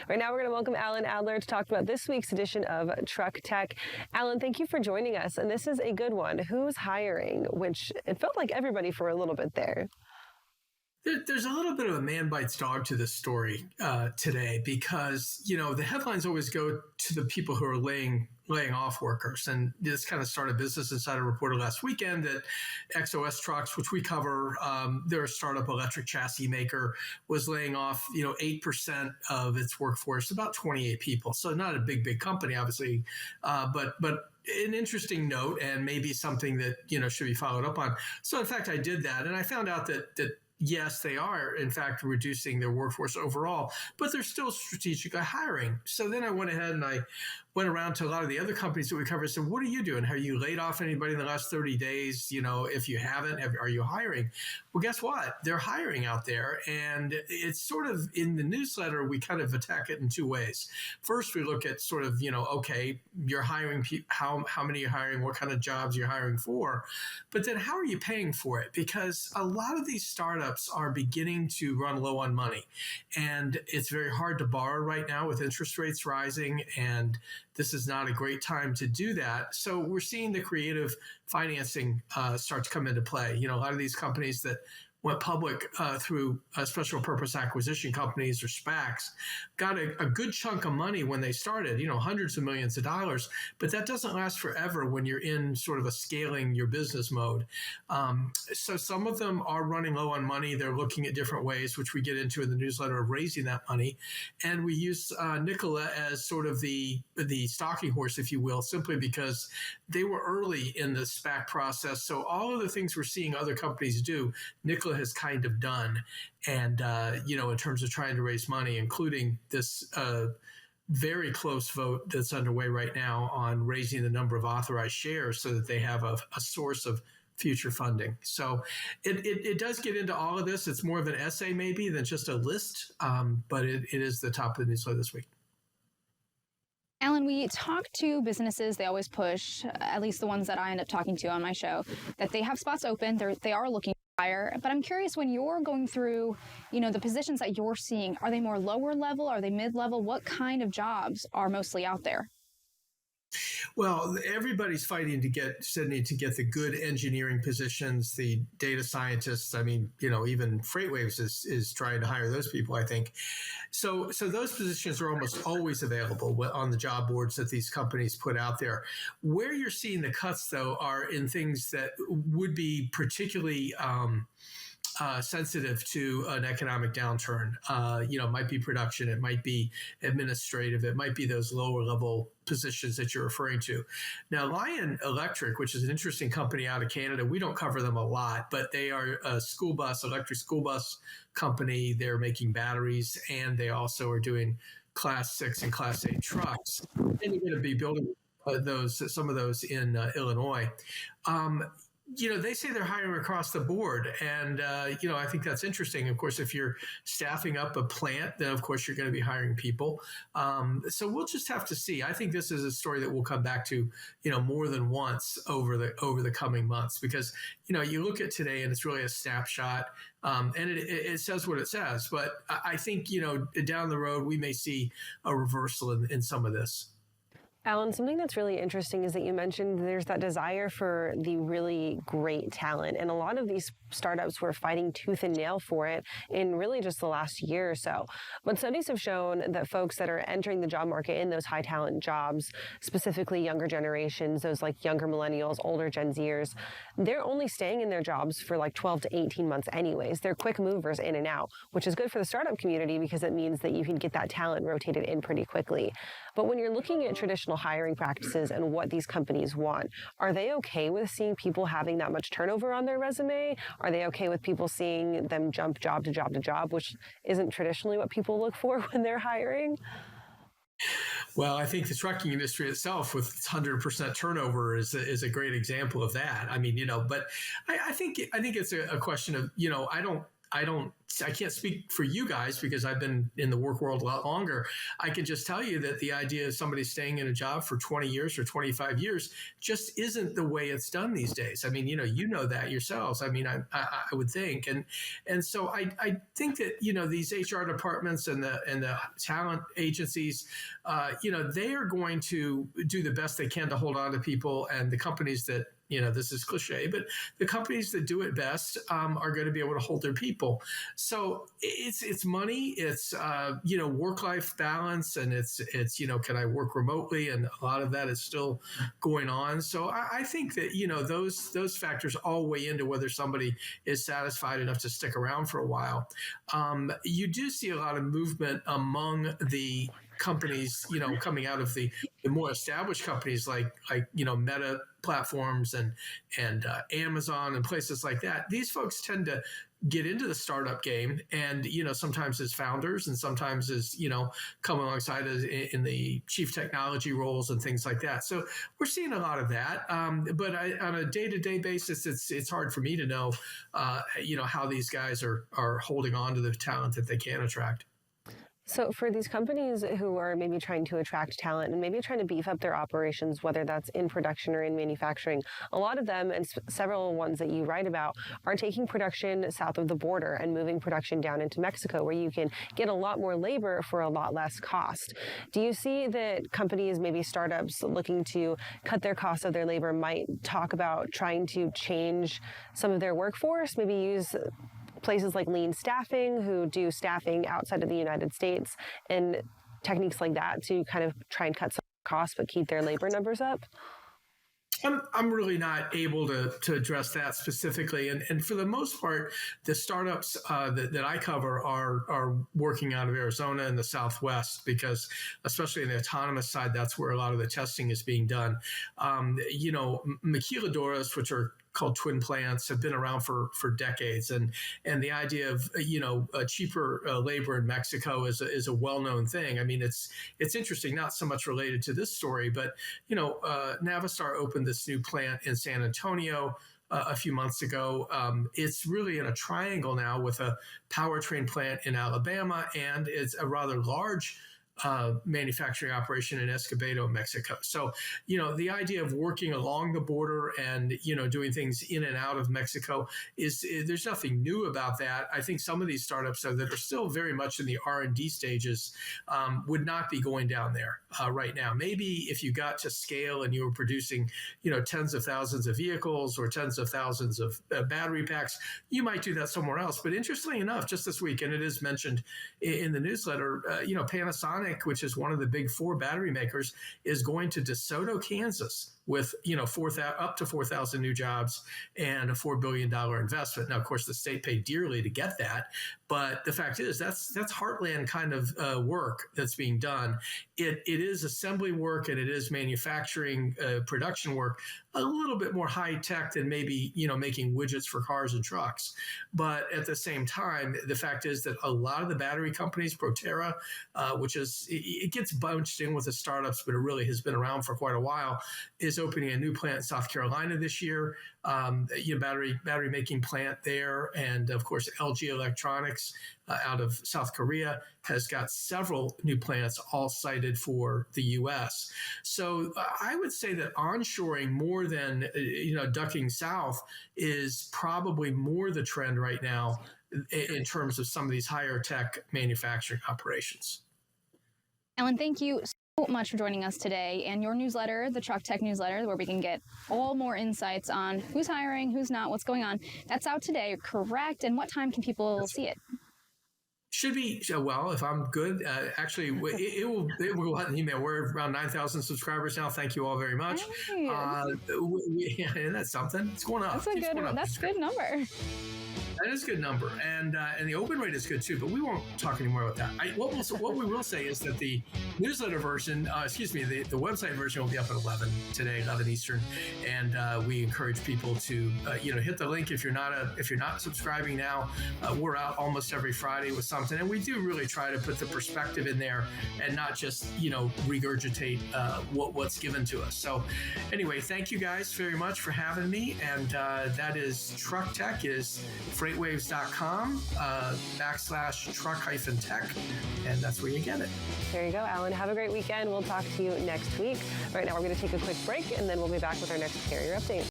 Right now, we're going to welcome Alan Adler to talk about this week's edition of Truck Tech. Alan, thank you for joining us. And this is a good one. Who's hiring? Which it felt like everybody for a little bit there. There's a little bit of a man bites dog to this story today because, the headlines always go to the people who are laying off workers. And this kind of started Business Insider reported last weekend that XOS Trucks, which we cover, they're a startup electric chassis maker, was laying off, 8% of its workforce, about 28 people. So not a big company, obviously, but an interesting note and maybe something that, should be followed up on. So in fact, I did that and I found out that yes, they are, in fact, reducing their workforce overall, but they're still strategically hiring. So then I went ahead and I went around to a lot of the other companies that we cover and said, what are you doing? Have you laid off anybody in the last 30 days? If you haven't, are you hiring? Well, guess what? They're hiring out there. And it's sort of in the newsletter, we kind of attack it in two ways. First, we look at sort of, okay, you're hiring, how many you're hiring, what kind of jobs you're hiring for, but then how are you paying for it? Because a lot of these startups are beginning to run low on money. And it's very hard to borrow right now with interest rates rising, and this is not a great time to do that. So we're seeing the creative financing start to come into play. A lot of these companies that went public through special purpose acquisition companies or SPACs got a good chunk of money when they started, hundreds of millions of dollars, but that doesn't last forever when you're in sort of a scaling your business mode. So some of them are running low on money. They're looking at different ways, which we get into in the newsletter, of raising that money. And we use Nikola as sort of the stalking horse, if you will, simply because they were early in the SPAC process. So all of the things we're seeing other companies do, Nikola has kind of done. And, in terms of trying to raise money, including this very close vote that's underway right now on raising the number of authorized shares so that they have a source of future funding. So it does get into all of this. It's more of an essay maybe than just a list, but it is the top of the newsletter this week. Alan, we talk to businesses, they always push, at least the ones that I end up talking to on my show, that they have spots open, they are looking to hire. But I'm curious, when you're going through, the positions that you're seeing, are they more lower level? Are they mid-level? What kind of jobs are mostly out there? Well, everybody's fighting to get Sydney to get the good engineering positions, the data scientists. I mean, even FreightWaves is trying to hire those people, I think. So those positions are almost always available on the job boards that these companies put out there. Where you're seeing the cuts, though, are in things that would be particularly sensitive to an economic downturn. It might be production, it might be administrative, it might be those lower level positions that you're referring to. Now, Lion Electric, which is an interesting company out of Canada, we don't cover them a lot, but they are a electric school bus company. They're making batteries, and they also are doing Class 6 and Class 8 trucks. And you're going to be building some of those in Illinois. They say they're hiring across the board. And, I think that's interesting. Of course, if you're staffing up a plant, then of course you're going to be hiring people. So we'll just have to see. I think this is a story that we'll come back to, more than once over the coming months, because, you look at today and it's really a snapshot. And it says what it says. But I think, down the road, we may see a reversal in some of this. Alan, something that's really interesting is that you mentioned there's that desire for the really great talent. And a lot of these startups were fighting tooth and nail for it in really just the last year or so. But studies have shown that folks that are entering the job market in those high talent jobs, specifically younger generations, those like younger millennials, older Gen Zers, they're only staying in their jobs for like 12 to 18 months anyways. They're quick movers in and out, which is good for the startup community because it means that you can get that talent rotated in pretty quickly. But when you're looking at traditional hiring practices and what these companies want, are they okay with seeing people having that much turnover on their resume? Are they okay with people seeing them jump job to job to job, which isn't traditionally what people look for when they're hiring? Well, I think the trucking industry itself with its 100% turnover is a great example of that. I mean, but I think it's a question of, I can't speak for you guys because I've been in the work world a lot longer. I can just tell you that the idea of somebody staying in a job for 20 years or 25 years just isn't the way it's done these days. I mean, you know that yourselves. I mean, I would think, and so I think that these HR departments and the talent agencies, they are going to do the best they can to hold on to people, and the companies that this is cliche, but the companies that do it best are going to be able to hold their people. So it's money, it's work-life balance, and it's can I work remotely, and a lot of that is still going on. So I think that those factors all weigh into whether somebody is satisfied enough to stick around for a while. You do see a lot of movement among the companies, coming out of the more established companies like Meta platforms and Amazon and places like that. These folks tend to get into the startup game, and sometimes as founders, and sometimes as come alongside in the chief technology roles and things like that. So we're seeing a lot of that, but on a day-to-day basis, it's hard for me to know how these guys are holding on to the talent that they can attract. So for these companies who are maybe trying to attract talent and maybe trying to beef up their operations, whether that's in production or in manufacturing, a lot of them, and several ones that you write about, are taking production south of the border and moving production down into Mexico, where you can get a lot more labor for a lot less cost. Do you see that companies, maybe startups looking to cut their cost of their labor, might talk about trying to change some of their workforce, maybe use places like lean staffing, who do staffing outside of the United States, and techniques like that to kind of try and cut some costs but keep their labor numbers up? I'm really not able to address that specifically. And for the most part, the startups that I cover are working out of Arizona and the Southwest, because especially in the autonomous side, that's where a lot of the testing is being done. Maquiladoras, which are called twin plants, have been around for decades, and the idea of cheaper labor in Mexico is a well-known thing. I mean, it's interesting, not so much related to this story, but Navistar opened this new plant in San Antonio a few months ago. It's really in a triangle now with a powertrain plant in Alabama, and it's a rather large manufacturing operation in Escobedo, Mexico. So, the idea of working along the border and, doing things in and out of Mexico there's nothing new about that. I think some of these startups that are still very much in the R&D stages would not be going down there right now. Maybe if you got to scale and you were producing, tens of thousands of vehicles or tens of thousands of battery packs, you might do that somewhere else. But interestingly enough, just this week, and it is mentioned in the newsletter, Panasonic, which is one of the big four battery makers, is going to DeSoto, Kansas, with up to 4,000 new jobs and a $4 billion investment. Now, of course, the state paid dearly to get that, but the fact is that's heartland kind of work that's being done. It is assembly work, and it is manufacturing production work, a little bit more high tech than maybe making widgets for cars and trucks. But at the same time, the fact is that a lot of the battery companies, Proterra, which it gets bunched in with the startups, but it really has been around for quite a while, is opening a new plant in South Carolina this year, battery making plant there. And of course, LG Electronics out of South Korea has got several new plants all cited for the US. So I would say that onshoring more than, ducking south is probably more the trend right now in terms of some of these higher tech manufacturing operations. Alan, thank you so much for joining us today, and your newsletter, the Truck Tech newsletter, where we can get all more insights on who's hiring, who's not, what's going on. That's out today, correct? And what time can people see it? Should be, well, if I'm good, actually, it will go out in email. We're around 9,000 subscribers now. Thank you all very much. And that's something. It's going up. That's a good number. That is a good number, and the open rate is good too. But we won't talk anymore about that. What we will say is that the newsletter version, the website version will be up at 11 today, 11 Eastern, and we encourage people to hit the link if you're not subscribing now. We're out almost every Friday with something, and we do really try to put the perspective in there and not just regurgitate what's given to us. So anyway, thank you guys very much for having me, and that is Truck Tech is freightwaves.com /truck-tech, and that's where you get it. There you go, Alan. Have a great weekend. We'll talk to you next week. Right now, we're going to take a quick break, and then we'll be back with our next carrier update.